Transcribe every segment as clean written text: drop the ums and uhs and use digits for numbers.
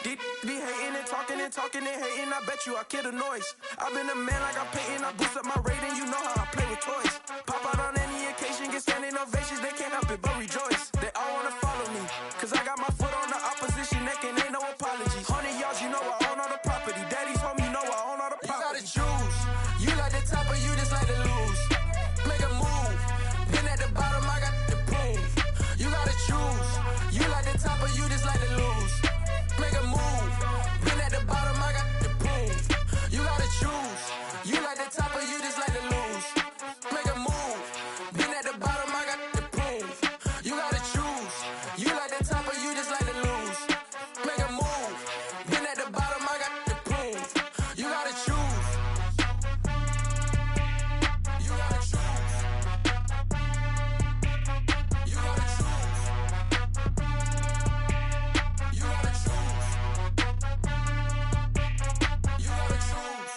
Be hating and talking and hating, I bet you I kill the noise. I've been a man like I'm Peyton, I boost up my rating, you know how I play with toys. Pop out on any occasion, get standing ovations, they can't help it but rejoice. They all wanna follow me, cause I got my foot on the opposition neck and ain't no apologies. 100 yards, you know I own all the property. Daddy's home, you know I own all the property. You gotta choose, you like the top or you just like to lose. Make a move, been at the bottom, I got the proof. You gotta choose, you like the top or you just like to lose. Make a move, been at the bottom, I got the proof. You gotta choose, you like the top or you just like to lose. Make a move, been at the bottom, I got the proof. You gotta choose, you like the top or you just like to lose. Make a move, been at the bottom, I got the proof. You gotta choose. You gotta choose. You gotta choose. You gotta choose. You gotta choose.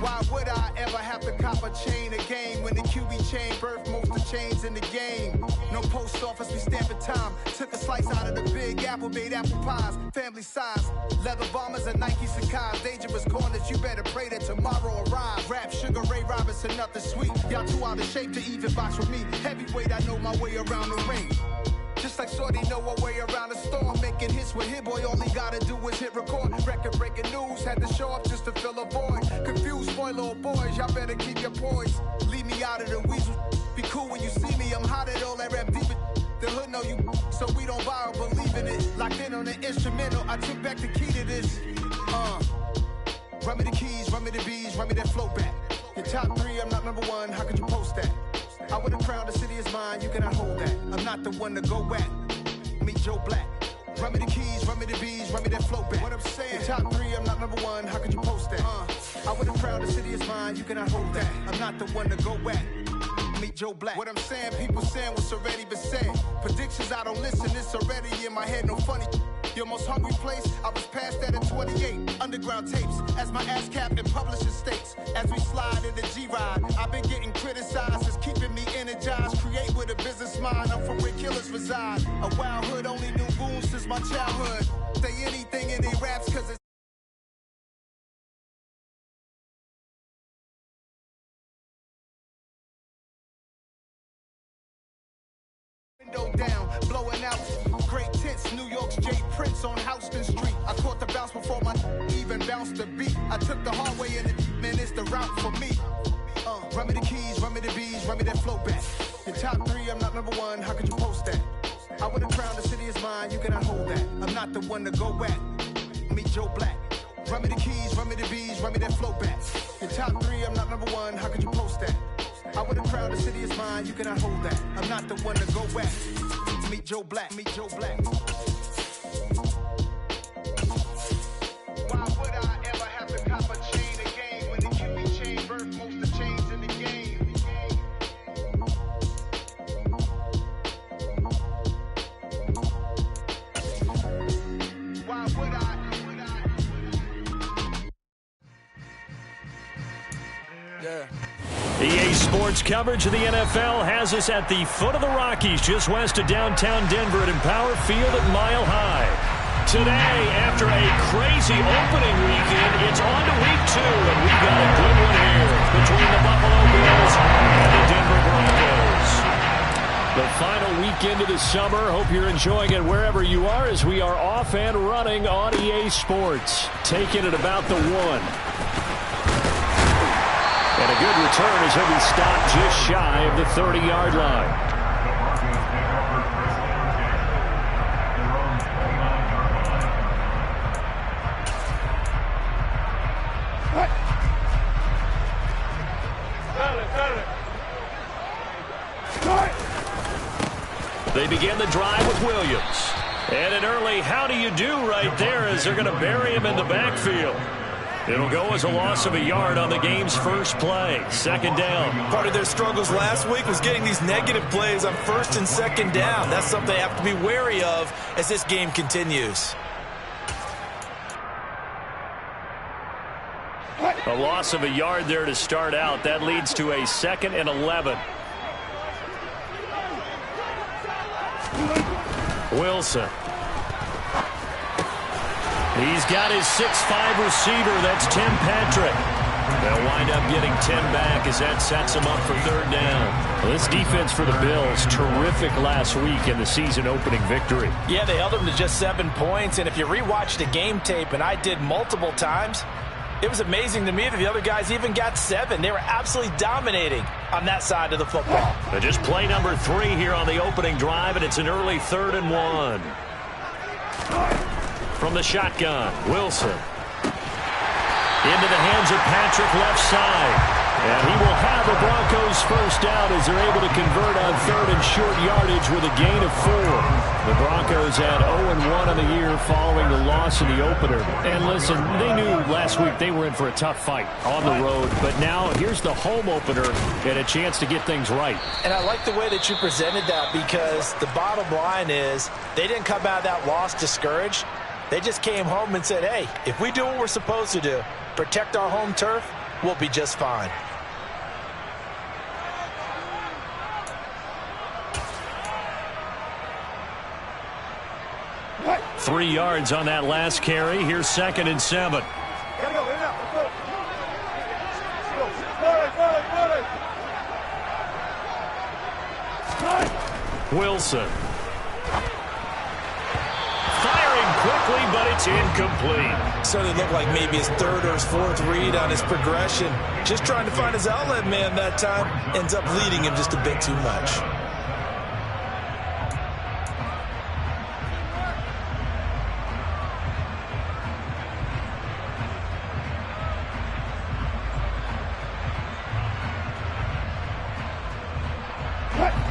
Why would I ever have to cop a chain again when the QB chain birthed most of the chains in the game? No post office, we stamping time. Took a slice out of the big apple, made apple pies, family size. Leather bombers and Nike Sacai's. Dangerous corners, you better pray that tomorrow arrives. Rap, Sugar Ray Robinson, nothing sweet. Y'all too out of shape to even box with me. Heavyweight, I know my way around the ring. Just like Shorty know her way around the storm. Making hits with Hit Boy, all he gotta do is hit record. Record breaking news, had to show up just to fill a void. Confused, spoiler boys, y'all better keep your poise. Leave me out of the weasel. Be cool when you see me, I'm hot at all that rap deep. The hood know you, so we don't borrow, believe in it. Locked in on the instrumental, I took back the key to this. Run me the keys, run me the bees, run me that flow back. Your top three, I'm not number one, how could you post that? I would have crowned the city is mine, you cannot hold that. I'm not the one to go at. Meet Joe Black. Run me the keys, run me the bees, run me that flow back. What I'm saying, your top three, I'm not number one, how could you post that? I would have crowned the city is mine, you cannot hold that. I'm not the one to go at. Meet Joe Black. What I'm saying, people saying what's already been said. Predictions, I don't listen, it's already in my head, no funny. Your most hungry place, I was past that at 28. Underground tapes, as my ass cap in publishing states. As we slide in the G-Ride, I've been getting criticized, it's keeping me energized. Create with a business mind, I'm from where killers reside. A wild hood, only knew goons since my childhood. Say anything in they raps, cause it's window down, blowing out. Great tits, New York's J. Prince on Houston Street. I caught the bounce before my even bounced the beat. I took the hard way and man, it's the route for me. Run me the keys, run me the bees, run me that flow back. Your top three, I'm not number one, how could you post that? I would have crowned the city is mine, you cannot hold that. I'm not the one to go at. Meet Joe Black. Run me the keys, run me the bees, run me that flow back. Your top three, I'm not number one, how could you post that? I would have crowned the city is mine, you cannot hold that. I'm not the one to go at. Meet Joe Black, meet Joe Black. Why would I ever have to cop a chain again when the QB chain birthed most of the chains in the game? Why would I? Yeah. EA Sports coverage of the NFL has us at the foot of the Rockies, just west of downtown Denver at Empower Field at Mile High. Today, after a crazy opening weekend, it's on to week 2, and we got a good one here between the Buffalo Bills and the Denver Broncos. The final weekend of the summer. Hope you're enjoying it wherever you are as we are off and running on EA Sports. Taking it about the 1. And a good return as he'll be stopped just shy of the 30-yard line. They begin the drive with Williams. And an early how do you do right there as they're going to bury him in the backfield. It'll go as a loss of a yard on the game's first play. Second down. Part of their struggles last week was getting these negative plays on first and second down. That's something they have to be wary of as this game continues. A loss of a yard there to start out. That leads to a 2nd and 11. Wilson. He's got his 6'5" receiver. That's Tim Patrick. They'll wind up getting 10 back as that sets them up for third down. Well, this defense for the Bills, terrific last week in the season-opening victory. Yeah, they held them to just 7 points, and if you rewatch the game tape, and I did multiple times, it was amazing to me that the other guys even got 7. They were absolutely dominating on that side of the football. Just play number 3 here on the opening drive, and it's an early 3rd and 1. From the shotgun, Wilson. Into the hands of Patrick left side. And he will have the Broncos first down as they're able to convert on 3rd and short yardage with a gain of 4. The Broncos had 0-1 on the year following the loss in the opener. And listen, they knew last week they were in for a tough fight on the road. But now here's the home opener and a chance to get things right. And I like the way that you presented that, because the bottom line is they didn't come out of that loss discouraged. They just came home and said, hey, if we do what we're supposed to do, protect our home turf, we'll be just fine. 3 yards on that last carry. Here's 2nd and 7. Wilson. Firing quickly, but it's incomplete. Certainly looked like maybe his 3rd or his 4th read on his progression. Just trying to find his outlet man that time. Ends up leading him just a bit too much.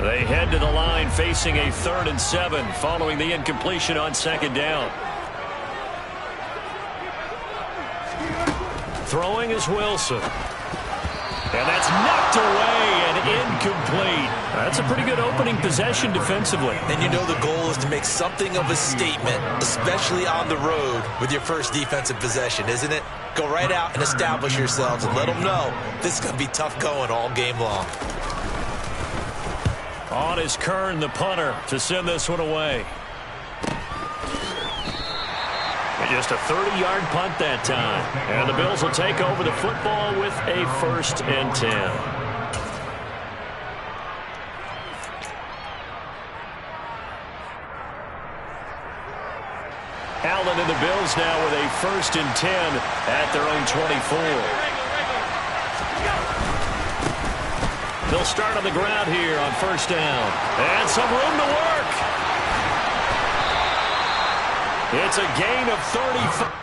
They head to the line facing a 3rd and 7 following the incompletion on 2nd down. Throwing is Wilson. And that's knocked away and incomplete. That's a pretty good opening possession defensively. And you know the goal is to make something of a statement, especially on the road with your first defensive possession, isn't it? Go right out and establish yourselves and let them know this is going to be tough going all game long. On is Kern, the punter, to send this one away. Just a 30-yard punt that time. And the Bills will take over the football with a 1st and 10. Allen and the Bills now with a 1st and 10 at their own 24. They'll start on the ground here on 1st down. And some room to work. It's a gain of 35.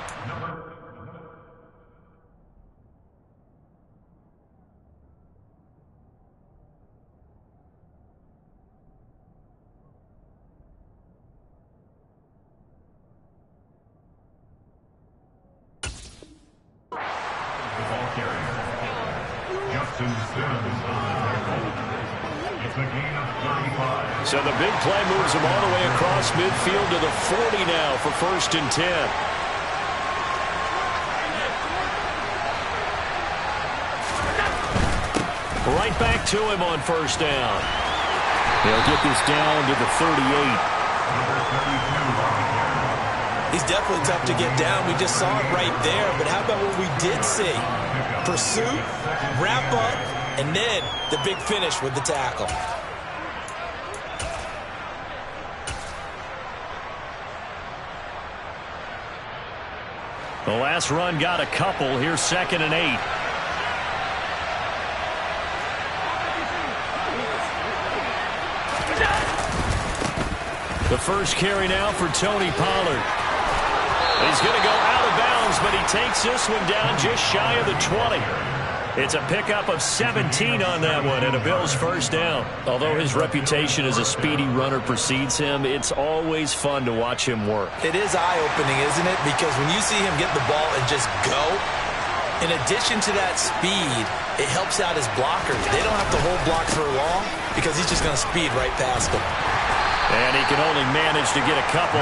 So the big play moves him all the way across midfield to the 40 now for 1st and 10. Right back to him on 1st down. They'll get this down to the 38. He's definitely tough to get down. We just saw it right there. But how about what we did see? Pursuit, wrap up, and then the big finish with the tackle. The last run got a couple. Here's 2nd and 8. The first carry now for Tony Pollard. He's going to go out of bounds, but he takes this one down just shy of the 20. It's a pickup of 17 on that one and a Bills 1st down. Although his reputation as a speedy runner precedes him, it's always fun to watch him work. It is eye-opening, isn't it? Because when you see him get the ball and just go, In addition to that speed, it helps out his blockers. They don't have to hold blocks for long because he's just going to speed right past them. And he can only manage to get a couple.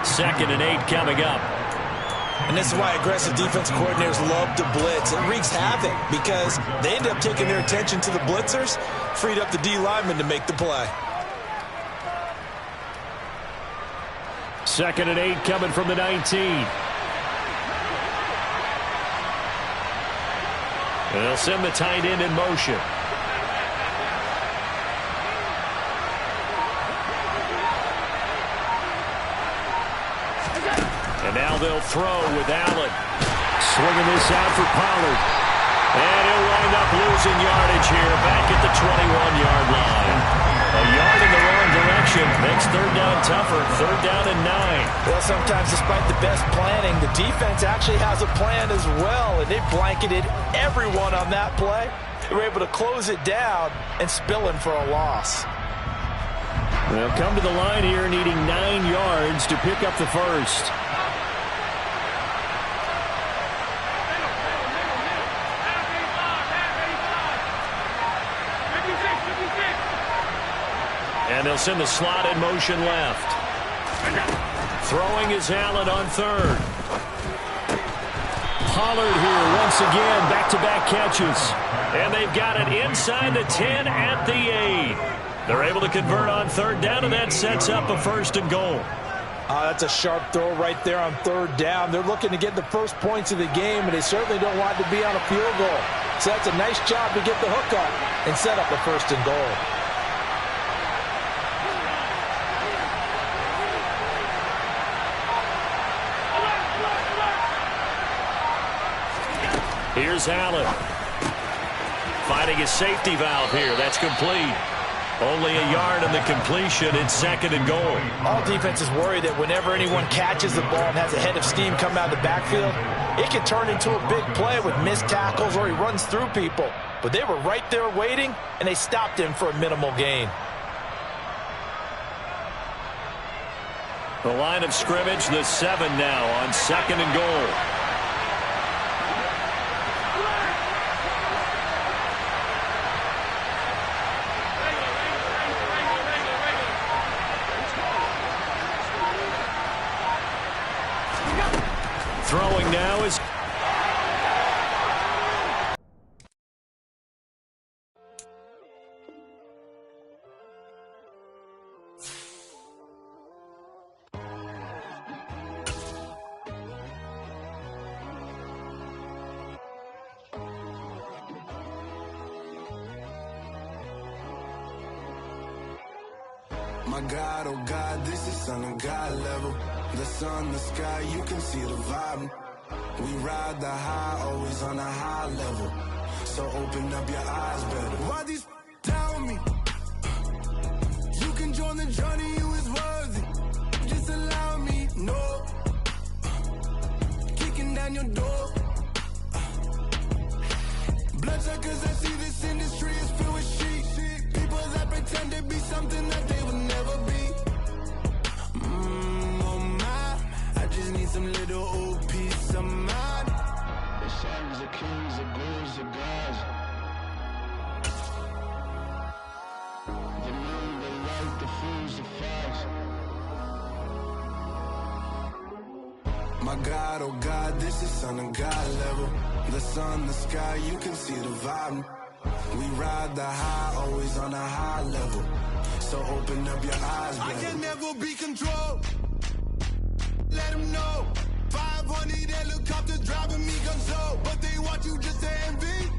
2nd and 8 coming up. And this is why aggressive defense coordinators love to blitz. It wreaks havoc because they end up taking their attention to the blitzers, freed up the D lineman to make the play. 2nd and 8 coming from the 19. And they'll send the tight end in motion. And now they'll throw with Allen. Swinging this out for Pollard. And he'll wind up losing yardage here back at the 21-yard line. A yard in the wrong direction makes 3rd down tougher. 3rd down and 9. Well, sometimes despite the best planning, the defense actually has a plan as well, and they blanketed everyone on that play. They were able to close it down and spill in for a loss. They'll come to the line here needing 9 yards to pick up the first. And they'll send the slot in motion left. Throwing is Allen on 3rd. Pollard here once again, back-to-back catches. And they've got it inside the 10 at the 8. They're able to convert on 3rd down, and that sets up a 1st and goal. That's a sharp throw right there on 3rd down. They're looking to get the first points of the game, and they certainly don't want to be on a field goal. So that's a nice job to get the hook up and set up a 1st and goal. Here's Allen. Finding his safety valve here. That's complete. Only a yard on the completion. It's 2nd and goal. All defenses worry that whenever anyone catches the ball and has a head of steam come out of the backfield, it can turn into a big play with missed tackles or he runs through people. But they were right there waiting, and they stopped him for a minimal gain. The line of scrimmage, the 7 now on 2nd and goal. Throwing now is... My God, oh God, this is Son of God level. The sun, the sky, you can see the vibe. We ride the high, always on a high level. So open up your eyes better. Why these tell me? You can join the journey, you is worthy. Just allow me, no. Kicking down your door. Bloodshot cause I see this industry is filled with sheep. People that pretend to be something that they will never be. Oh my, I just need some little old peace of mind. The sons of kings, the bulls, the gods. The moon, the light, the fools, the facts. My God, oh God, this is Son of God level. The sun, the sky, you can see the vibe. We ride the high, always on a high level. So open up your eyes, baby. I can never be controlled. Let them know. 500 helicopters driving me gonzo. But they want you just to envy.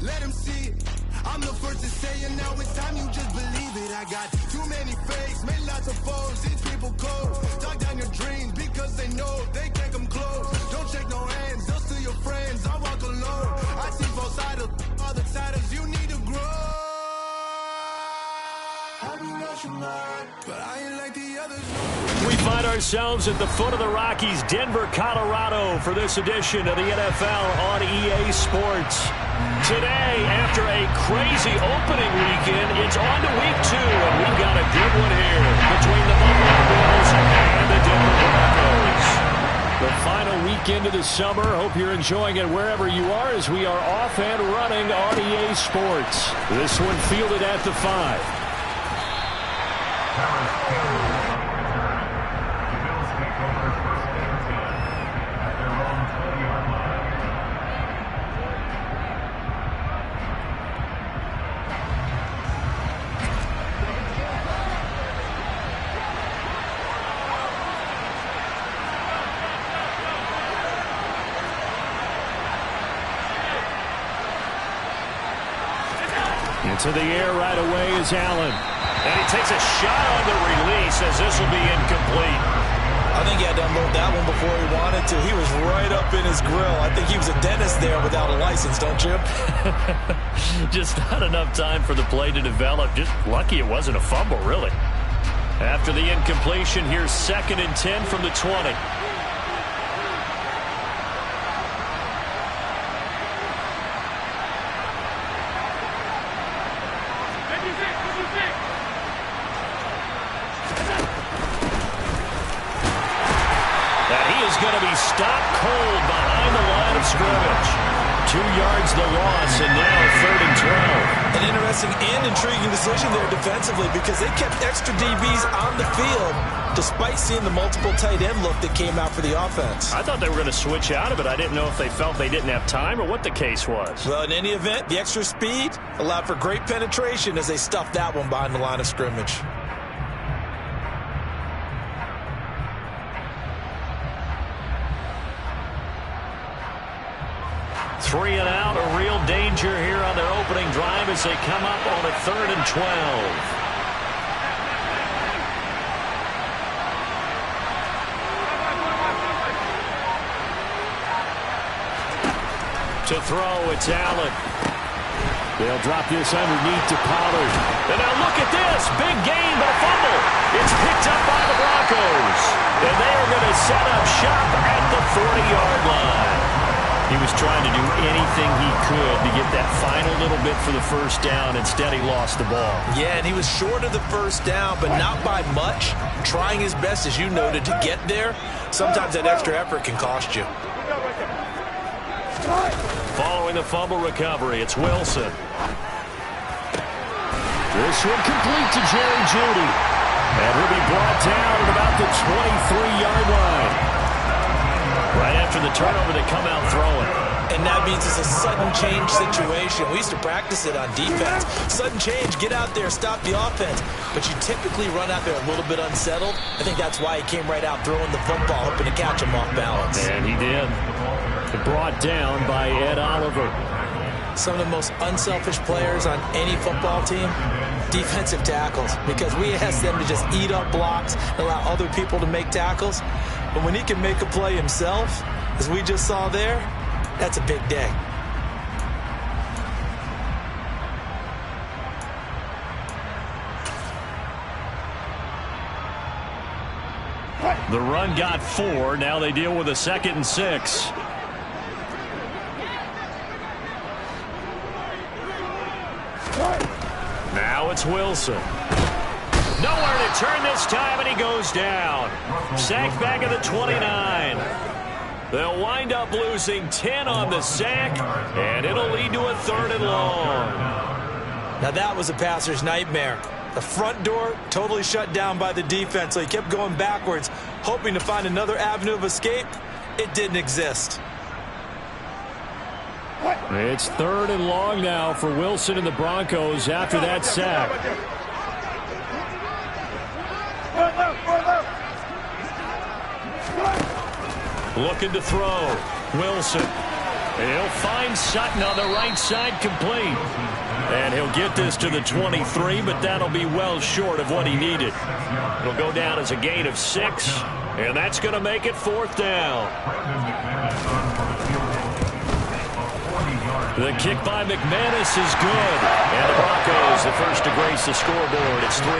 Let them see it. I'm the first to say it, now it's time you just believe it. I got too many fakes, made lots of foes. These people cold. Talk down your dreams because they know they can't come close. Don't shake no hands, those to your friends. I walk alone. I see both sides of all the titles. You need to grow. But I ain't like the others. We find ourselves at the foot of the Rockies, Denver, Colorado, for this edition of the NFL on EA Sports. Today, after a crazy opening weekend, it's on to week 2, and we've got a good one here between the Buffalo Bills and the Denver Broncos. The final week week into the summer. Hope you're enjoying it wherever you are as we are off and running on EA Sports. This one fielded at the 5. Into the air right away is Allen. And he takes a shot on the release as this will be incomplete. I think he had to unload that one before he wanted to. He was right up in his grill. I think he was a dentist there without a license, don't you? Just not enough time for the play to develop. Just lucky it wasn't a fumble, really. After the incompletion, here's 2nd and 10 from the 20. Stopped cold behind the line of scrimmage. 2 yards the loss, and now 3rd and 12. An interesting and intriguing decision there defensively because they kept extra DBs on the field despite seeing the multiple tight end look that came out for the offense. I thought they were going to switch out of it. I didn't know if they felt they didn't have time or what the case was. Well, in any event, the extra speed allowed for great penetration as they stuffed that one behind the line of scrimmage. 3 and out, a real danger here on their opening drive as they come up on a 3rd and 12. To throw, it's Allen. They'll drop this underneath to Pollard. And now look at this. Big gain, but a fumble. It's picked up by the Broncos. And they are going to set up shop at the 40-yard line. He was trying to do anything he could to get that final little bit for the first down. Instead, he lost the ball. Yeah, and he was short of the first down, but not by much. Trying his best, as you noted, to get there. Sometimes that extra effort can cost you. Following the fumble recovery, it's Wilson. This one complete to Jerry Jeudy. And he'll be brought down at about the 23-yard line. Right after the turnover, they come out throwing. And that means it's a sudden change situation. We used to practice it on defense. Sudden change, get out there, stop the offense. But you typically run out there a little bit unsettled. I think that's why he came right out throwing the football, hoping to catch him off balance. And he did. Brought down by Ed Oliver. Some of the most unselfish players on any football team, defensive tackles, because we ask them to just eat up blocks, allow other people to make tackles. But when he can make a play himself, as we just saw there, that's a big day. The run got 4. Now they deal with a 2nd and 6. Now it's Wilson. Nowhere to turn this time, and he goes down. Sacked back at the 29. They'll wind up losing 10 on the sack, and it'll lead to a 3rd and long. Now that was a passer's nightmare. The front door totally shut down by the defense, so he kept going backwards, hoping to find another avenue of escape. It didn't exist. It's 3rd and long now for Wilson and the Broncos after that sack. Looking to throw. Wilson. He'll find Sutton on the right side, complete. And he'll get this to the 23, but that'll be well short of what he needed. It'll go down as a gain of 6, and that's going to make it 4th down. The kick by McManus is good. And the Broncos, the first to grace the scoreboard. It's 3-0.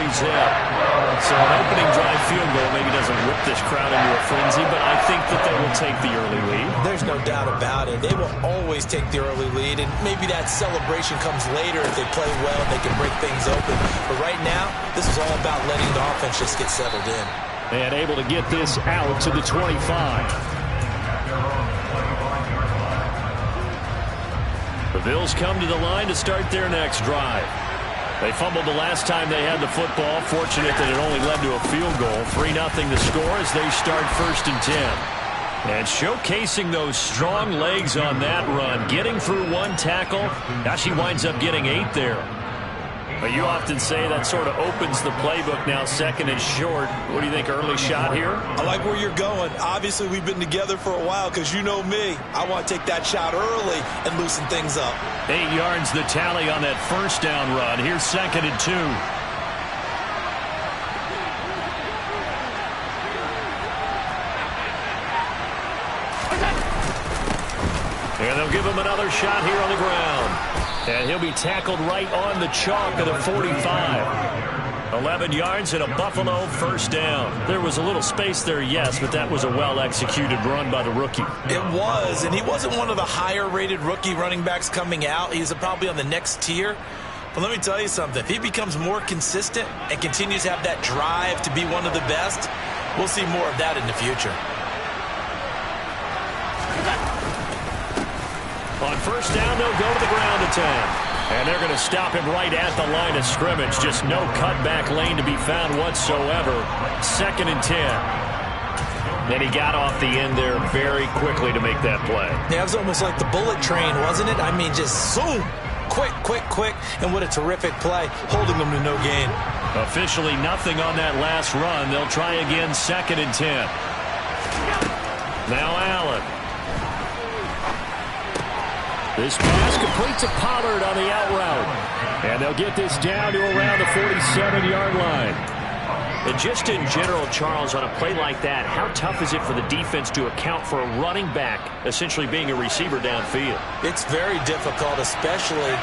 So an opening drive field goal maybe doesn't whip this crowd into a frenzy, but I think that they will take the early lead. There's no doubt about it. They will always take the early lead, and maybe that celebration comes later if they play well and they can break things open. But right now, this is all about letting the offense just get settled in. And able to get this out to the 25. The Bills come to the line to start their next drive. They fumbled the last time they had the football. Fortunate that it only led to a field goal. 3-0 the score as they start 1st and 10. And showcasing those strong legs on that run. Getting through one tackle. Gosh, he winds up getting 8 there. But you often say that sort of opens the playbook now, 2nd and short. What do you think, early shot here? I like where you're going. Obviously, we've been together for a while because you know me. I want to take that shot early and loosen things up. 8 yards the tally on that 1st down run. Here's 2nd and 2. And they'll give him another shot here on the ground. And he'll be tackled right on the chalk of the 45. 11 yards and a Buffalo 1st down. There was a little space there, yes, but that was a well-executed run by the rookie. It was, and he wasn't one of the higher-rated rookie running backs coming out. He's probably on the next tier. But let me tell you something. If he becomes more consistent and continues to have that drive to be one of the best, we'll see more of that in the future. On 1st down, they'll go to the ground attack. And they're going to stop him right at the line of scrimmage. Just no cutback lane to be found whatsoever. 2nd and 10. And he got off the end there very quickly to make that play. Yeah, it was almost like the bullet train, wasn't it? I mean, just zoom. Quick, quick, quick. And what a terrific play, holding them to no gain. Officially nothing on that last run. They'll try again, 2nd and 10. Now Allen. This pass complete to Pollard on the out route. And they'll get this down to around the 47-yard line. And just in general, Charles, on a play like that, how tough is it for the defense to account for a running back essentially being a receiver downfield? It's very difficult, especially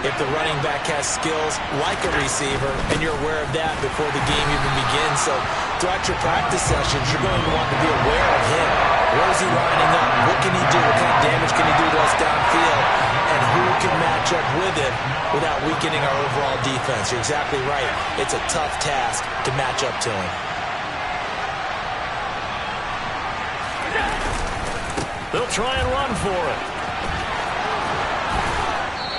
if the running back has skills like a receiver, and you're aware of that before the game even begins. So throughout your practice sessions, you're going to want to be aware of him. Where is he lining up? What can he do? What kind of damage can he do to us downfield? And who can match up with him without weakening our overall defense? You're exactly right. It's a tough task to match up to him. They'll try and run for it.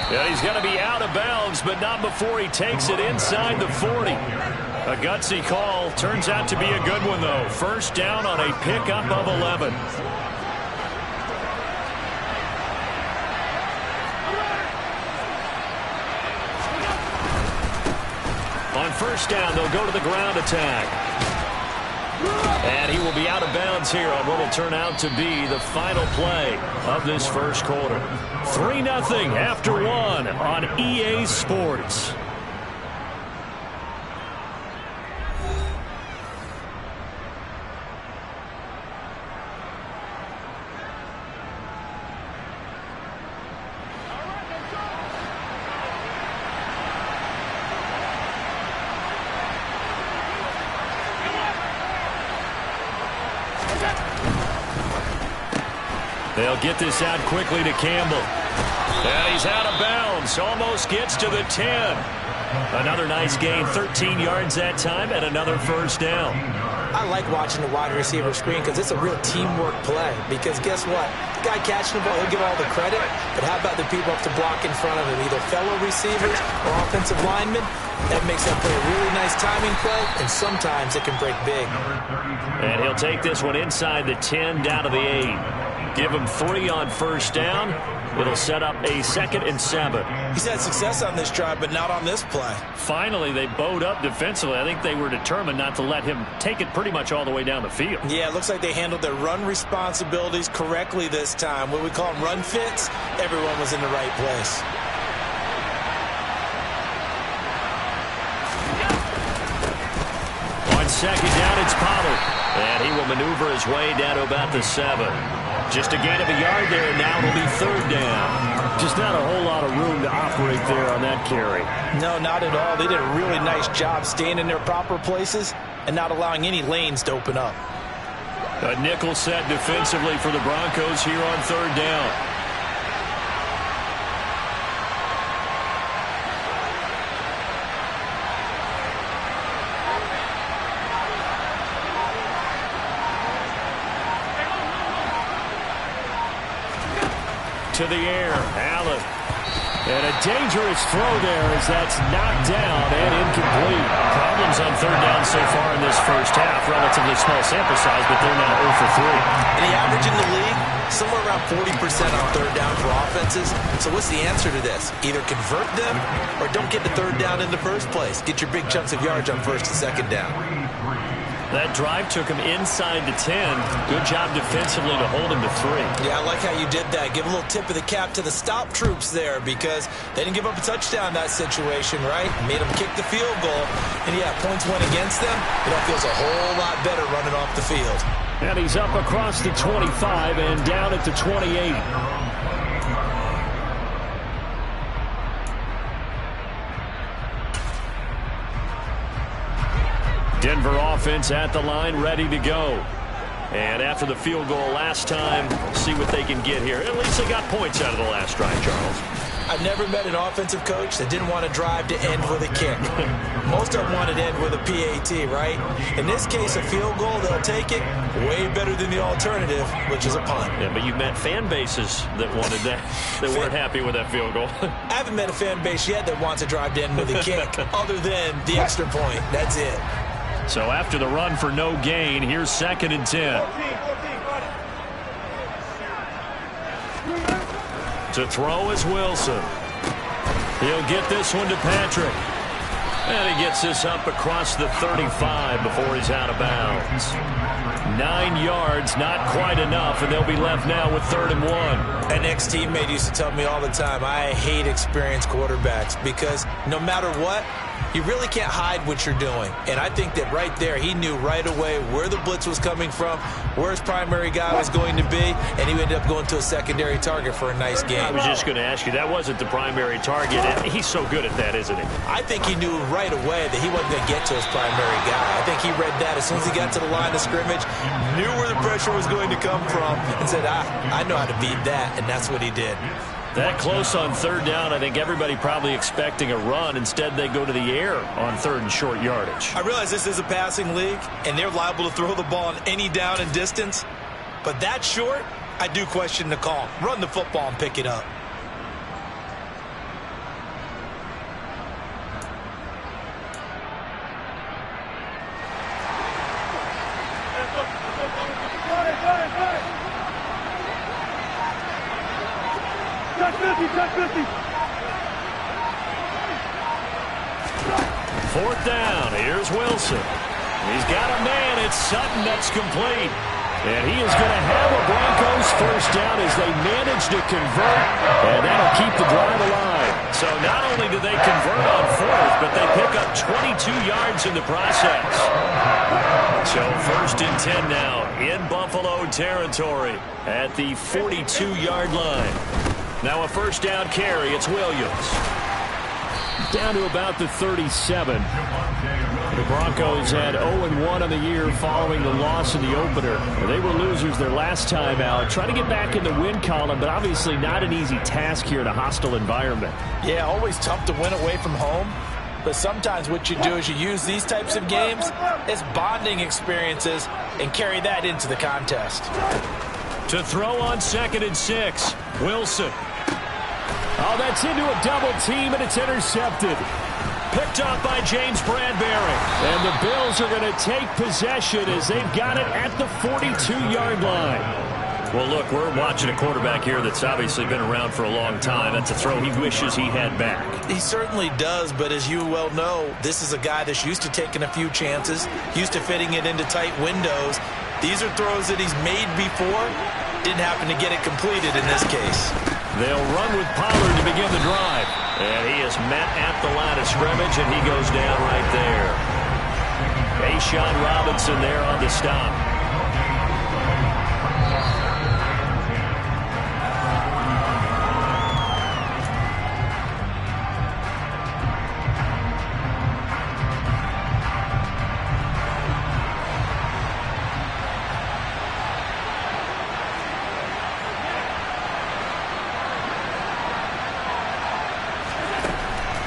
Yeah, he's going to be out of bounds, but not before he takes it inside the 40. A gutsy call. Turns out to be a good one, though. 1st down on a pickup of 11. On 1st down, they'll go to the ground attack. And he will be out of bounds here on what will turn out to be the final play of this 1st quarter. 3-0 after 1 on EA Sports. They'll get this out quickly to Campbell. And he's out of bounds. Almost gets to the 10. Another nice gain. 13 yards that time and another 1st down. I like watching the wide receiver screen because it's a real teamwork play. Because guess what? The guy catching the ball, he'll get all the credit. But how about the people up to block in front of him? Either fellow receivers or offensive linemen. That makes that play a really nice timing play. And sometimes it can break big. And he'll take this one inside the 10 down to the 8. Give him 3 on 1st down. It'll set up a 2nd and 7. He's had success on this drive, but not on this play. Finally, they bowed up defensively. I think they were determined not to let him take it pretty much all the way down the field. Yeah, it looks like they handled their run responsibilities correctly this time. What we call them run fits, everyone was in the right place. On 2nd down, it's Pollard. And he will maneuver his way down to about the 7. Just a gain of a yard there, and now it'll be 3rd down. Just not a whole lot of room to operate there on that carry. No, not at all. They did a really nice job staying in their proper places and not allowing any lanes to open up. A nickel set defensively for the Broncos here on 3rd down. To the air, Allen. And a dangerous throw there as that's knocked down and incomplete. Problems on third down so far in this first half. Relatively small sample size, but they're now 0 for 3. And the average in the league, somewhere around 40% on third down for offenses. So what's the answer to this? Either convert them or don't get the third down in the first place. Get your big chunks of yards on first and second down. That drive took him inside the 10. Good job defensively to hold him to 3. Yeah, I like how you did that. Give a little tip of the cap to the stop troops there because they didn't give up a touchdown in that situation, right? Made them kick the field goal. And, yeah, points went against them. It feels a whole lot better running off the field. And he's up across the 25 and down at the 28. Denver offense at the line, ready to go. And after the field goal last time, see what they can get here. At least they got points out of the last drive, Charles. I've never met an offensive coach that didn't want to drive to end with a kick. Most of them want to end with a PAT, right? In this case, a field goal, they'll take it. Way better than the alternative, which is a punt. Yeah, but you've met fan bases that wanted that, that weren't happy with that field goal. I haven't met a fan base yet that wants to drive to end with a kick, other than the extra point. That's it. So after the run for no gain, here's 2nd and 10. To throw is Wilson. He'll get this one to Patrick. And he gets this up across the 35 before he's out of bounds. 9 yards, not quite enough, and they'll be left now with 3rd and 1. An ex-teammate used to tell me all the time, I hate experienced quarterbacks because no matter what, you really can't hide what you're doing. And I think that right there, he knew right away where the blitz was coming from, where his primary guy was going to be, and he ended up going to a secondary target for a nice game. I was just going to ask you, that wasn't the primary target. He's so good at that, isn't he? I think he knew right away that he wasn't going to get to his primary guy. I think he read that as soon as he got to the line of scrimmage, knew where the pressure was going to come from, and said, I know how to beat that, and that's what he did. That close on 3rd down, I think everybody probably expecting a run. Instead, they go to the air on 3rd and short yardage. I realize this is a passing league, and they're liable to throw the ball on any down and distance. But that short, I do question the call. Run the football and pick it up. Fourth down. Here's Wilson. He's got a man. It's Sutton. That's complete. And he is going to have a Broncos first down as they manage to convert. And that'll keep the drive alive. So not only do they convert on 4th, but they pick up 22 yards in the process. So 1st and 10 now in Buffalo territory at the 42-yard line. Now a first down carry. It's Williams. Down to about the 37. The Broncos had 0-1 on the year following the loss in the opener. They were losers their last time out. Trying to get back in the win column, but obviously not an easy task here in a hostile environment. Yeah, always tough to win away from home. But sometimes what you do is you use these types of games as bonding experiences and carry that into the contest. To throw on 2nd and 6, Wilson. Oh, that's into a double team, and it's intercepted. Picked off by James Bradbury. And the Bills are going to take possession as they've got it at the 42-yard line. Well, look, we're watching a quarterback here that's obviously been around for a long time. That's a throw he wishes he had back. He certainly does, but as you well know, this is a guy that's used to taking a few chances, used to fitting it into tight windows. These are throws that he's made before. Didn't happen to get it completed in this case. They'll run with Pollard to begin the drive. And he is met at the line of scrimmage, and he goes down right there. Ashawn Robinson there on the stop.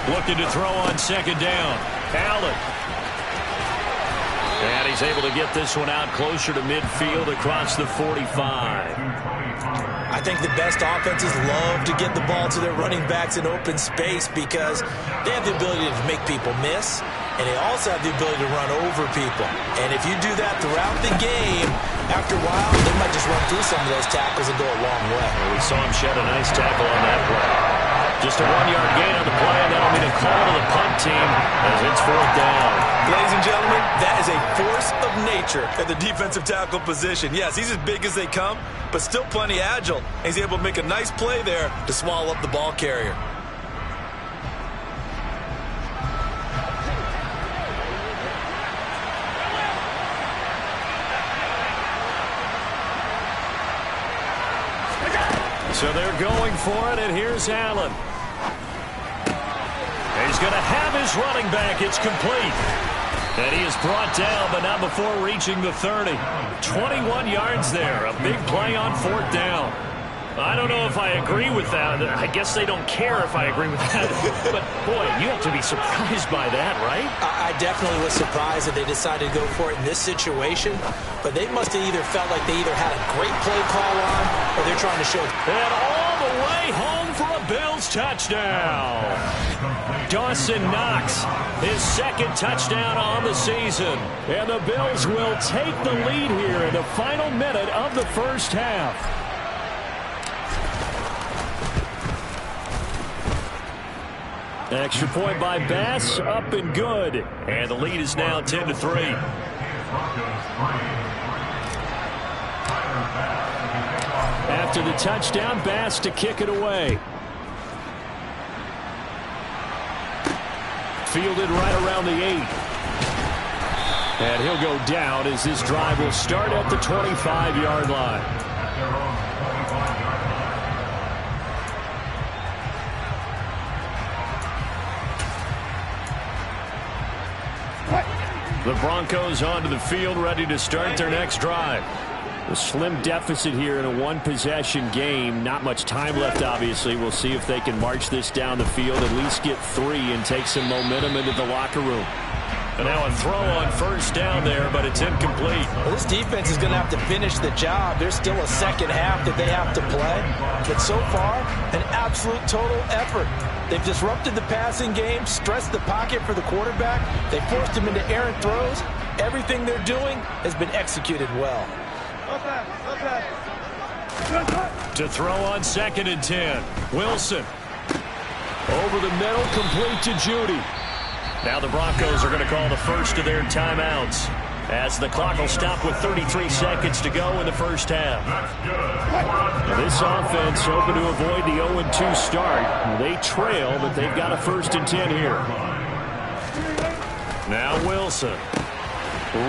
Looking to throw on 2nd down. Allen. And he's able to get this one out closer to midfield across the 45. I think the best offenses love to get the ball to their running backs in open space because they have the ability to make people miss, and they also have the ability to run over people. And if you do that throughout the game, after a while, they might just run through some of those tackles and go a long way. Well, we saw him shed a nice tackle on that play. Just a 1-yard gain on the play, and that'll be the call to the punt team as it's 4th down. Ladies and gentlemen, that is a force of nature at the defensive tackle position. Yes, he's as big as they come, but still plenty agile. And he's able to make a nice play there to swallow up the ball carrier. So they're going for it, and here's Allen. He's going to have his running back. It's complete. And he is brought down, but not before reaching the 30. 21 yards there. A big play on 4th down. I don't know if I agree with that. I guess they don't care if I agree with that. But, boy, you have to be surprised by that, right? I definitely was surprised that they decided to go for it in this situation. But they must have either felt like they either had a great play call on or they're trying to show. And all the way home for a Bills touchdown. Dawson Knox, his 2nd touchdown on the season. And the Bills will take the lead here in the final minute of the first half. Extra point by Bass, up and good. And the lead is now 10-3. After the touchdown, Bass to kick it away. Fielded right around the 8. And he'll go down as this drive will start at the 25-yard line. The Broncos onto the field, ready to start their next drive. A slim deficit here in a one-possession game. Not much time left, obviously. We'll see if they can march this down the field, at least get 3 and take some momentum into the locker room. And now a throw on 1st down there, but it's incomplete. Well, this defense is going to have to finish the job. There's still a second half that they have to play. But so far, an absolute total effort. They've disrupted the passing game, stressed the pocket for the quarterback. They forced him into errant throws. Everything they're doing has been executed well. To throw on 2nd and 10. Wilson. Over the middle, complete to Judy. Now the Broncos are going to call the first of their timeouts as the clock will stop with 33 seconds to go in the first half. Now this offense hoping to avoid the 0-2 start. They trail, but they've got a 1st and 10 here. Now Wilson.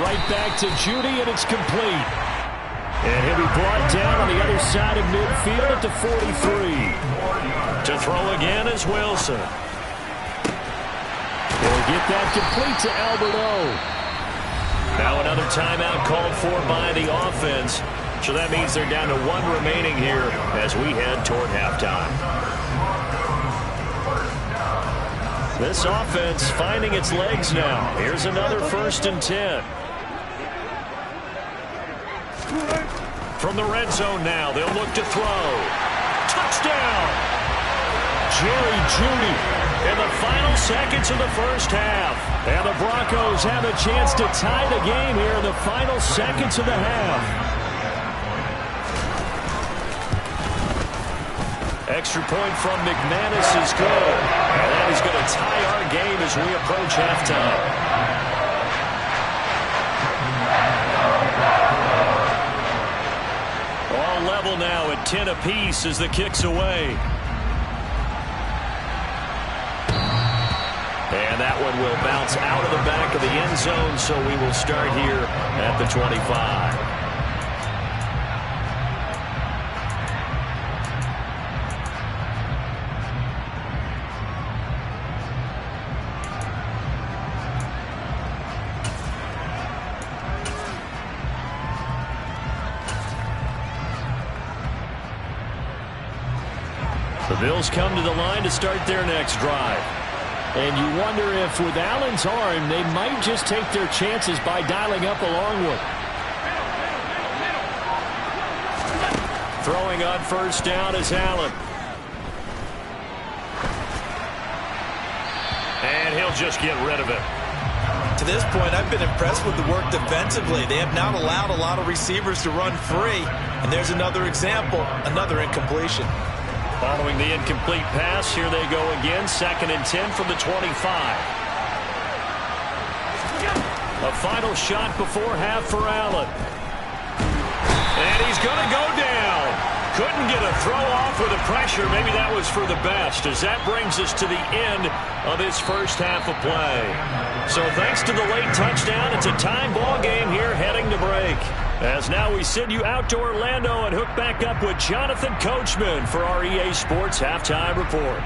Right back to Judy, and it's complete. And he'll be brought down on the other side of midfield at the 43. To throw again is Wilson. He'll get that complete to Alberto. Now another timeout called for by the offense. So that means they're down to 1 remaining here as we head toward halftime. This offense finding its legs now. Here's another 1st and 10. From the red zone now, they'll look to throw. Touchdown! Jerry Jeudy in the final seconds of the first half. And the Broncos have a chance to tie the game here in the final seconds of the half. Extra point from McManus is good. And that is going to tie our game as we approach halftime. All level now at 10 apiece as the kick's away. And that one will bounce out of the back of the end zone, so we will start here at the 25. The Bills come to the line to start their next drive. And you wonder if with Allen's arm, they might just take their chances by dialing up a long one. Throwing on first down is Allen. And he'll just get rid of it. To this point, I've been impressed with the work defensively. They have not allowed a lot of receivers to run free. And there's another example, another incompletion. Following the incomplete pass, here they go again. 2nd and 10 from the 25. A final shot before half for Allen. And he's going to go down. Couldn't get a throw off with the pressure. Maybe that was for the best, as that brings us to the end of this first half of play. So thanks to the late touchdown, it's a time ball game here heading to break. As now we send you out to Orlando and hook back up with Jonathan Coachman for our EA Sports Halftime Report.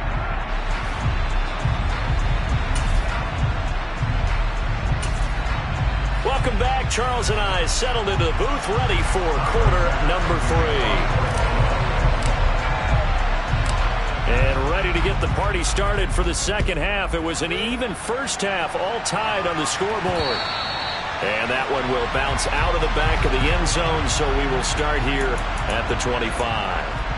Welcome back. Charles and I settled into the booth, ready for quarter number 3. And ready to get the party started for the second half. It was an even first half, all tied on the scoreboard. And that one will bounce out of the back of the end zone, so we will start here at the 25.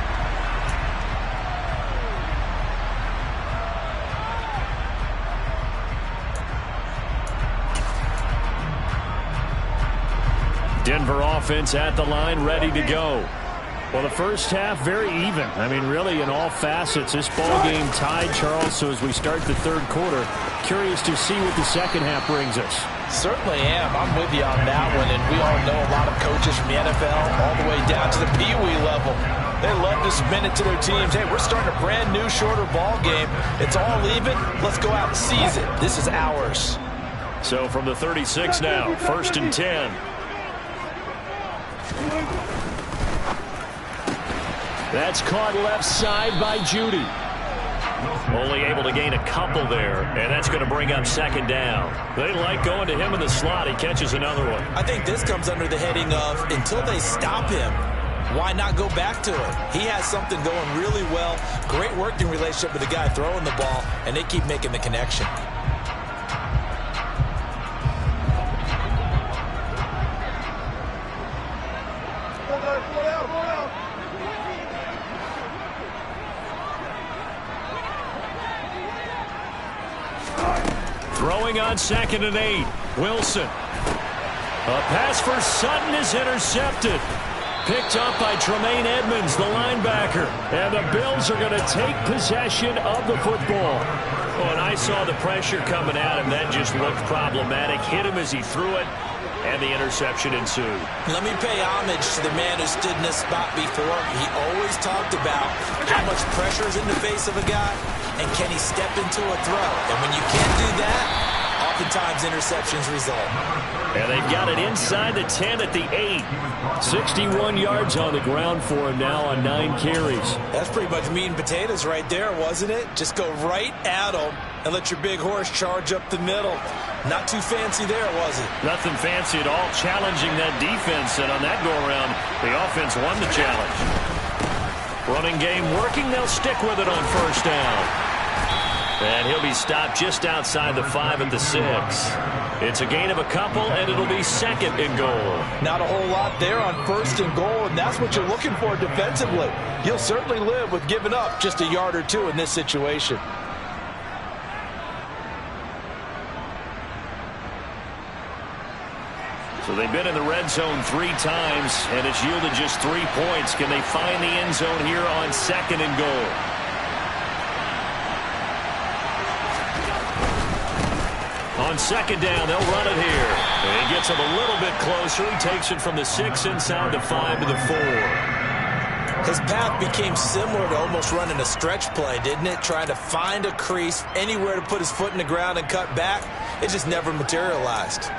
Denver offense at the line, ready to go. Well, the first half, very even. I mean, really, in all facets, this ball game tied, Charles. So as we start the third quarter, curious to see what the second half brings us. Certainly am. I'm with you on that one. And we all know a lot of coaches from the NFL all the way down to the Pee-wee level. They love to spin it to their teams. Hey, we're starting a brand new, shorter ball game. It's all even. Let's go out and seize it. This is ours. So from the 36 now, 1st and 10. That's caught left side by Judy. Only able to gain a couple there, and that's going to bring up 2nd down. They like going to him in the slot. He catches another one. I think this comes under the heading of, until they stop him, why not go back to it? He has something going really well. Great working relationship with the guy throwing the ball, and they keep making the connection. Throwing on 2nd and 8. Wilson. A pass for Sutton is intercepted. Picked up by Tremaine Edmonds, the linebacker. And the Bills are going to take possession of the football. Oh, and I saw the pressure coming at him. That just looked problematic. Hit him as he threw it, and the interception ensued. Let me pay homage to the man who stood in this spot before. He always talked about how much pressure is in the face of a guy, and can he step into a throw. And when you can't do that, oftentimes interceptions result. And they've got it inside the 10 at the 8. 61 yards on the ground for him now on 9 carries. That's pretty much meat and potatoes right there, wasn't it? Just go right at him and let your big horse charge up the middle. Not too fancy there, was it? Nothing fancy at all, challenging that defense. And on that go-around, the offense won the challenge. Running game working. They'll stick with it on first down. And he'll be stopped just outside the 5 at the 6. It's a gain of a couple, and it'll be 2nd and goal. Not a whole lot there on 1st and goal, and that's what you're looking for defensively. You'll certainly live with giving up just a yard or two in this situation. So they've been in the red zone 3 times, and it's yielded just 3 points. Can they find the end zone here on 2nd and goal? On 2nd down, they'll run it here. And he gets him a little bit closer. He takes it from the 6 inside the 5 to the 4. His path became similar to almost running a stretch play, didn't it? Trying to find a crease, anywhere to put his foot in the ground and cut back. It just never materialized.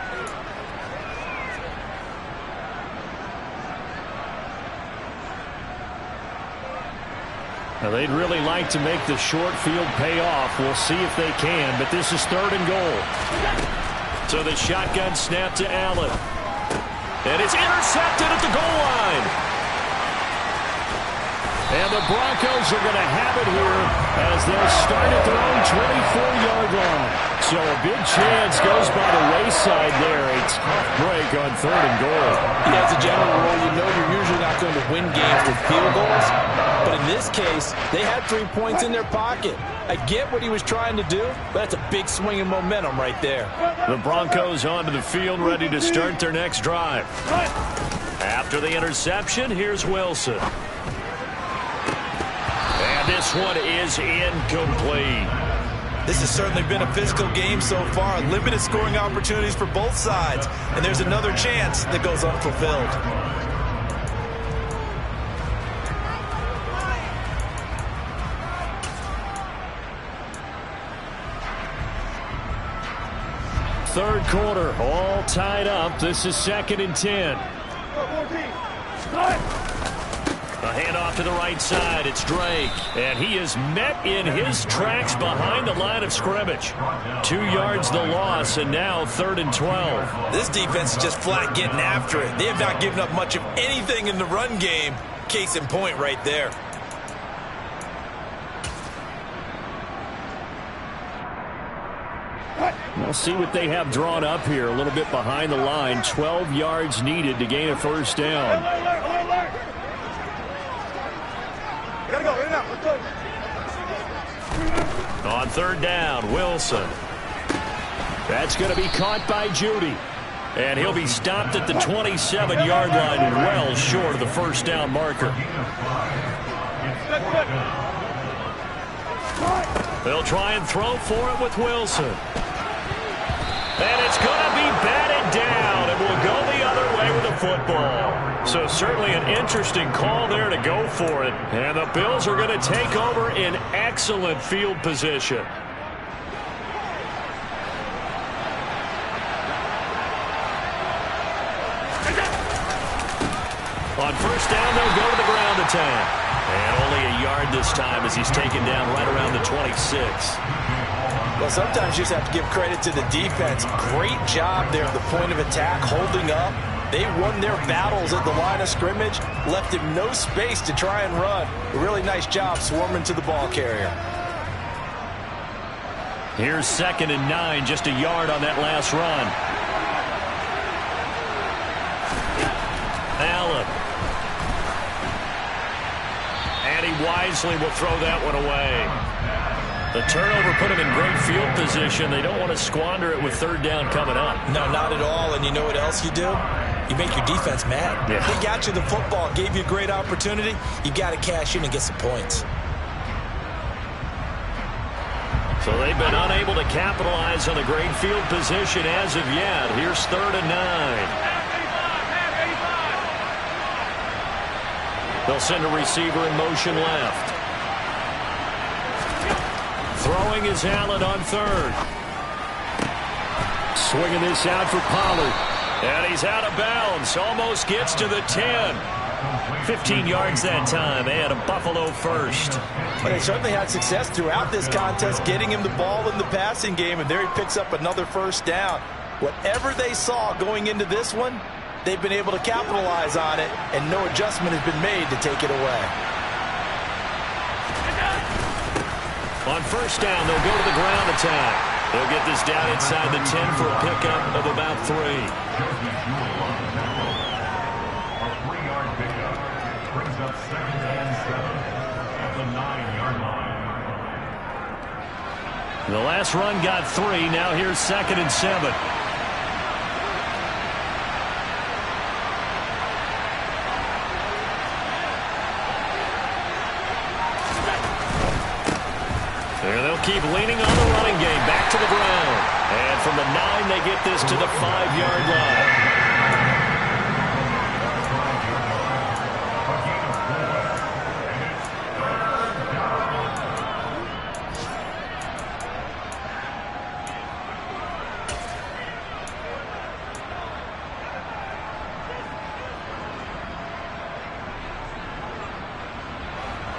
Now, they'd really like to make the short field pay off. We'll see if they can, but this is 3rd and goal. So the shotgun snap to Allen. And it's intercepted at the goal line. And the Broncos are going to have it here as they'll start at their own 24-yard line. So a big chance goes by the wayside there. A tough break on 3rd and goal. Yeah, as a general rule, you know you're usually not going to win games with field goals. But in this case, they had 3 points in their pocket. I get what he was trying to do, but that's a big swing of momentum right there. The Broncos onto the field, ready to start their next drive. After the interception, here's Wilson. And this one is incomplete. This has certainly been a physical game so far. Limited scoring opportunities for both sides. And there's another chance that goes unfulfilled. Third quarter, all tied up. This is 2nd and 10. A handoff to the right side. It's Drake. And he is met in his tracks behind the line of scrimmage. 2 yards the loss, and now 3rd and 12. This defense is just flat getting after it. They have not given up much of anything in the run game. Case in point right there. We'll see what they have drawn up here. A little bit behind the line. 12 yards needed to gain a first down. On 3rd down, Wilson. That's going to be caught by Judy. And he'll be stopped at the 27-yard line, well short of the first down marker. They'll try and throw for it with Wilson. And it's going to be batted down, and will go the other way with the football. So certainly an interesting call there to go for it. And the Bills are going to take over in excellent field position. On first down, they'll go to the ground attack. And only a yard this time as he's taken down right around the 26. Well, sometimes you just have to give credit to the defense. Great job there at the point of attack, holding up. They won their battles at the line of scrimmage, left him no space to try and run. A really nice job swarming to the ball carrier. Here's 2nd and 9, just a yard on that last run. Allen. And he wisely will throw that one away. The turnover put him in great field position. They don't want to squander it with 3rd down coming up. No, not at all. And you know what else you do? You make your defense mad. Yeah. They got you the football, gave you a great opportunity. You got to cash in and get some points. So they've been unable to capitalize on the great field position as of yet. Here's 3rd and 9. They'll send a receiver in motion left. Throwing is Allen on 3rd. Swinging this out for Pollard. And he's out of bounds. Almost gets to the 10. 15 yards that time, and a Buffalo first. But they certainly had success throughout this contest, getting him the ball in the passing game, and there he picks up another first down. Whatever they saw going into this one, they've been able to capitalize on it, and no adjustment has been made to take it away. On first down, they'll go to the ground attack. They'll get this down inside the 10 for a pickup of about 3. The last run got 3. Now here's 2nd and 7. There they'll keep leaning on the running game. Back to the ground. And from the 9, they get this to the 5-yard line.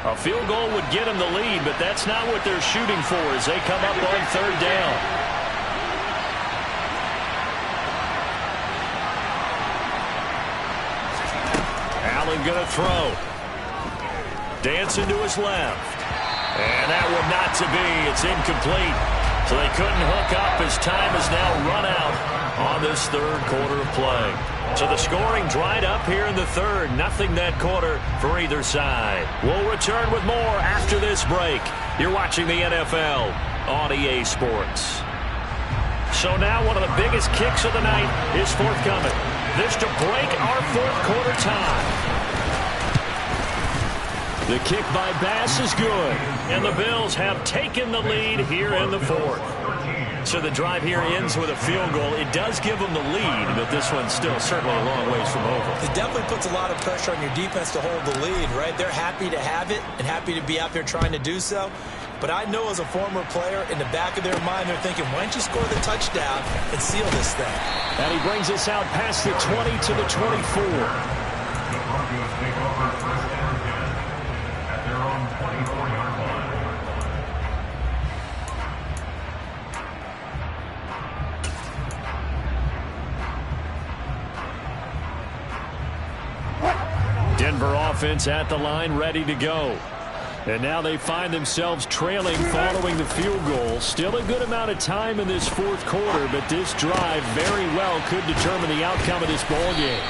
A field goal would get them the lead, but that's not what they're shooting for as they come up on 3rd down. Allen going to throw. Dancing to his left. And that one not to be. It's incomplete. So they couldn't hook up as time has now run out on this third quarter of play. So the scoring dried up here in the third. Nothing that quarter for either side. We'll return with more after this break. You're watching the NFL on EA Sports. So now one of the biggest kicks of the night is forthcoming. This to break our fourth quarter tie. The kick by Bass is good, and the Bills have taken the lead here in the fourth. So the drive here ends with a field goal. It does give them the lead, but this one's still certainly a long ways from over. It definitely puts a lot of pressure on your defense to hold the lead, right? They're happy to have it and happy to be out there trying to do so. But I know as a former player, in the back of their mind, they're thinking, why don't you score the touchdown and seal this thing? And he brings us out past the 20 to the 24. Denver offense at the line, ready to go. And now they find themselves trailing following the field goal. Still a good amount of time in this fourth quarter, but this drive very well could determine the outcome of this ball game.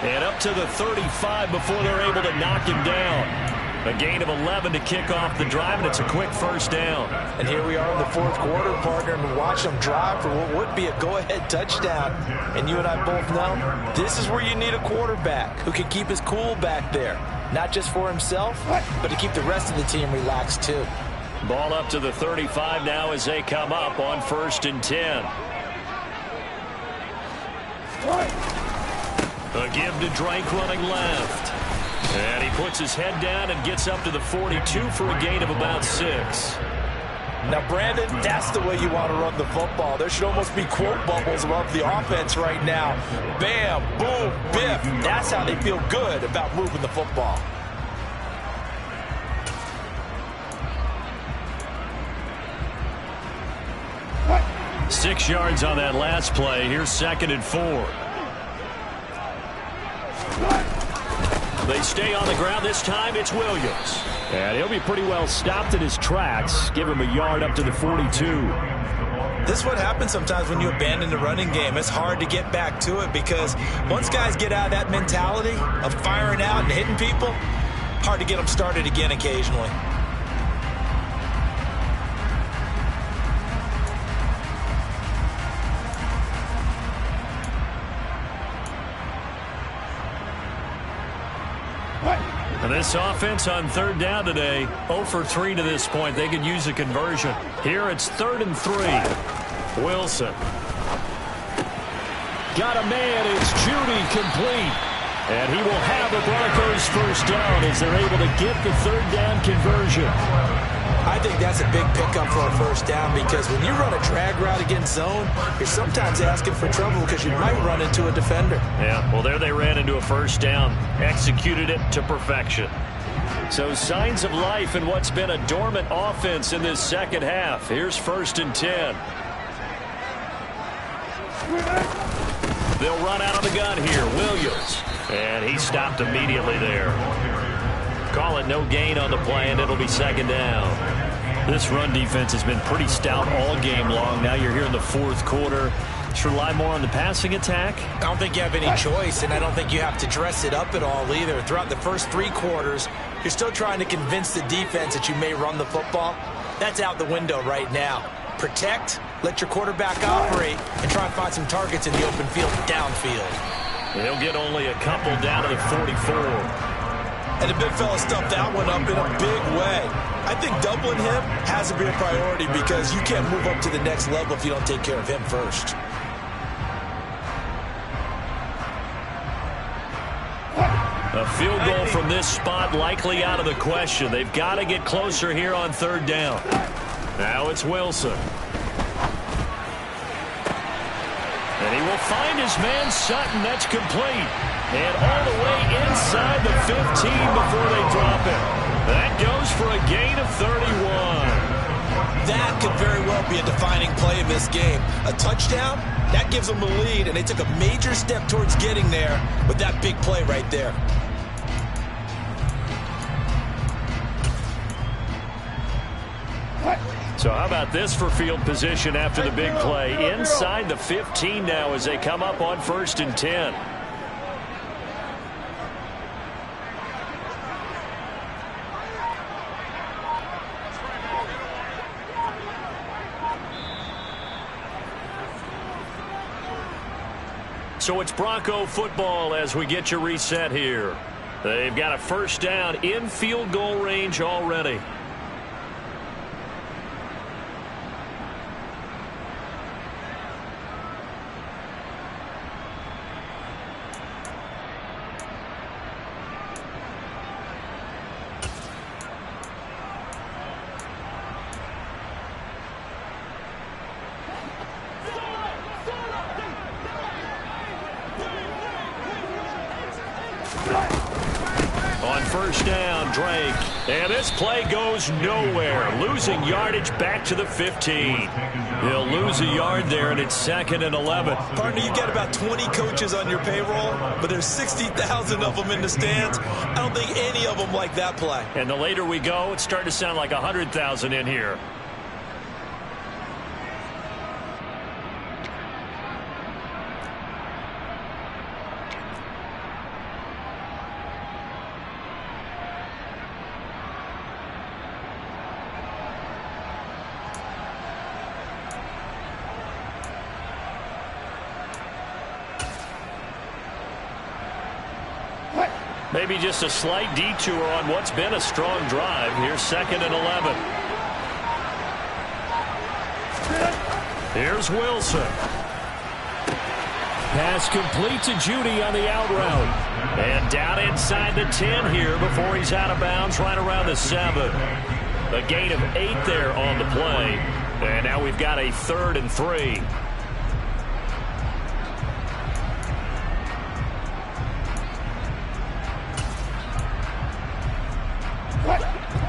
And up to the 35 before they're able to knock him down. A gain of 11 to kick off the drive, and it's a quick first down. And here we are in the fourth quarter, partner, and watch them drive for what would be a go-ahead touchdown. And you and I both know this is where you need a quarterback who can keep his cool back there. Not just for himself, but to keep the rest of the team relaxed, too. Ball up to the 35 now as they come up on 1st and 10. A give to Drake running left. And he puts his head down and gets up to the 42 for a gain of about 6. Now, Brandon, that's the way you want to run the football. There should almost be quote bubbles above the offense right now. Bam, boom, biff. That's how they feel good about moving the football. What? 6 yards on that last play. Here's 2nd and 4. They stay on the ground. This time it's Williams. And he'll be pretty well stopped in his tracks. Give him a yard up to the 42. This is what happens sometimes when you abandon the running game. It's hard to get back to it because once guys get out of that mentality of firing out and hitting people, hard to get them started again occasionally. And this offense on 3rd down today, 0 for 3 to this point. They could use a conversion. Here it's 3rd and 3. Wilson. Got a man. It's Judy complete. And he will have the Broncos first down as they're able to get the 3rd down conversion. I think that's a big pickup for a first down because when you run a drag route against zone, you're sometimes asking for trouble because you might run into a defender. Yeah, well, there they ran into a first down, executed it to perfection. So signs of life in what's been a dormant offense in this second half. Here's 1st and 10. They'll run out of the gun here. Williams. And he stopped immediately there. Call it no gain on the play, and it'll be 2nd down. This run defense has been pretty stout all game long. Now you're here in the fourth quarter. Just rely more on the passing attack. I don't think you have any choice, and I don't think you have to dress it up at all either. Throughout the first 3 quarters, you're still trying to convince the defense that you may run the football. That's out the window right now. Protect, let your quarterback operate, and try and find some targets in the open field downfield. He'll get only a couple down to the 44. And the big fella stuffed that one up in a big way. I think doubling him has to be a priority because you can't move up to the next level if you don't take care of him first. A field goal from this spot likely out of the question. They've got to get closer here on 3rd down. Now it's Wilson. And he will find his man Sutton. That's complete. And all the way inside the 15 before they drop it. That goes for a gain of 31. That could very well be a defining play in this game. A touchdown, that gives them the lead, and they took a major step towards getting there with that big play right there. So how about this for field position after the big play? Inside the 15 now as they come up on 1st and 10. So it's Bronco football as we get you reset here. They've got a 1st down in field goal range already. On 1st down, Drake. And this play goes nowhere. Losing yardage back to the 15. He'll lose a yard there, and it's 2nd and 11. Partner, you've got about 20 coaches on your payroll, but there's 60,000 of them in the stands. I don't think any of them like that play. And the later we go, it's starting to sound like 100,000 in here. Maybe just a slight detour on what's been a strong drive. Here's 2nd and 11. Here's Wilson. Pass complete to Judy on the out route. And down inside the 10 here before he's out of bounds right around the 7. A gain of 8 there on the play. And now we've got a 3rd and 3.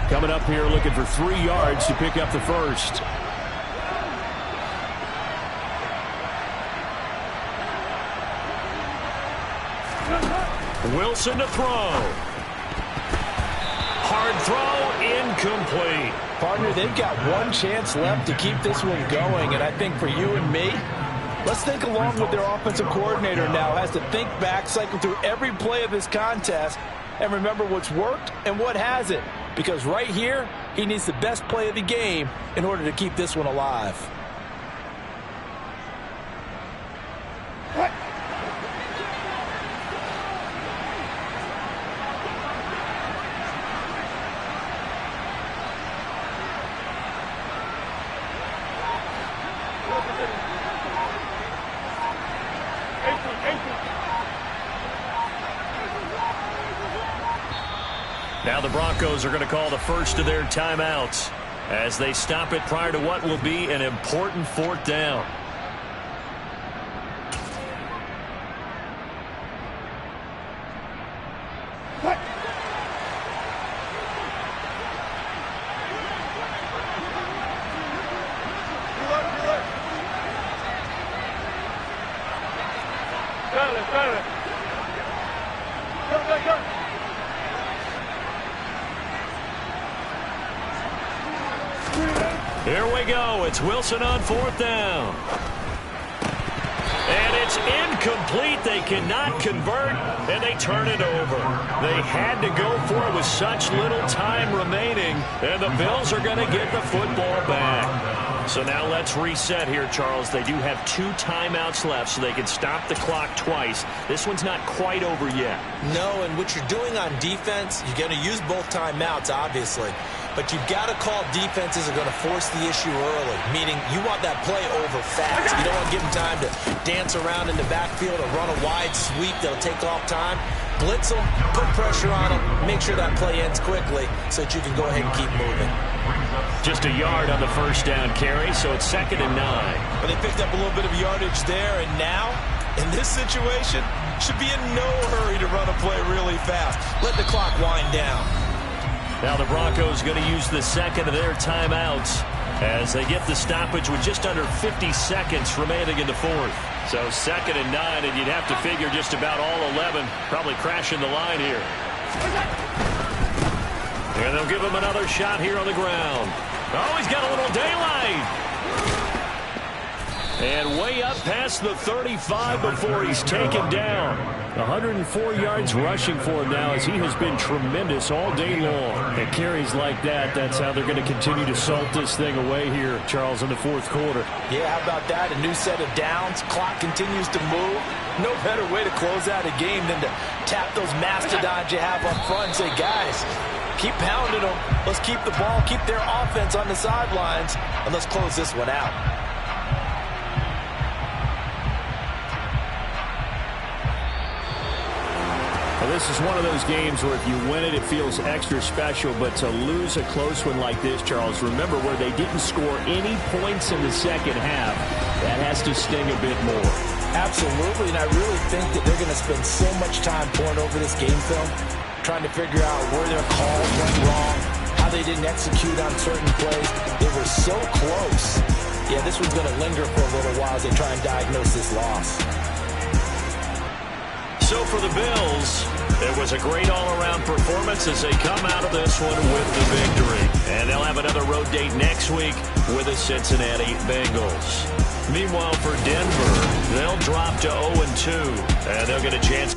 Coming up here looking for 3 yards to pick up the 1st. Wilson to throw. Hard throw, incomplete. Partner, they've got one chance left to keep this one going, and I think for you and me, let's think along with their offensive coordinator now. Has to think back, cycle through every play of this contest, and remember what's worked and what hasn't. Because right here, he needs the best play of the game in order to keep this one alive. Now the Broncos are going to call the first of their timeouts as they stop it prior to what will be an important 4th down. Here we go. It's Wilson on 4th down. And it's incomplete. They cannot convert, and they turn it over. They had to go for it with such little time remaining, and the Bills are going to get the football back. So now let's reset here, Charles. They do have 2 timeouts left, so they can stop the clock twice. This one's not quite over yet. No, and what you're doing on defense, you're going to use both timeouts, obviously. But you've got to call defenses are going to force the issue early, meaning you want that play over fast. You don't want to give them time to dance around in the backfield or run a wide sweep that'll take off time. Blitz them, put pressure on them, make sure that play ends quickly so that you can go ahead and keep moving. Just a yard on the 1st down carry, so it's 2nd and 9. But they picked up a little bit of yardage there, and now, in this situation, should be in no hurry to run a play really fast. Let the clock wind down. Now the Broncos going to use the 2nd of their timeouts as they get the stoppage with just under 50 seconds remaining in the 4th. So 2nd and 9, and you'd have to figure just about all 11 probably crashing the line here. And they'll give him another shot here on the ground. Oh, he's got a little daylight. And way up past the 35 before he's taken down. 104 yards rushing for him now as he has been tremendous all day long. And carries like that, that's how they're going to continue to salt this thing away here, Charles, in the fourth quarter. Yeah, how about that? A new set of downs. Clock continues to move. No better way to close out a game than to tap those mastodons you have up front and say, guys, keep pounding them. Let's keep the ball, keep their offense on the sidelines, and let's close this one out. Well, this is one of those games where if you win it, it feels extra special. But to lose a close one like this, Charles, remember where they didn't score any points in the second half. That has to sting a bit more. Absolutely, and I really think that they're going to spend so much time pouring over this game film, trying to figure out where their calls went wrong, how they didn't execute on certain plays. They were so close. Yeah, this one's going to linger for a little while as they try and diagnose this loss. So for the Bills, it was a great all-around performance as they come out of this one with the victory. And they'll have another road date next week with the Cincinnati Bengals. Meanwhile, for Denver, they'll drop to 0-2, and they'll get a chance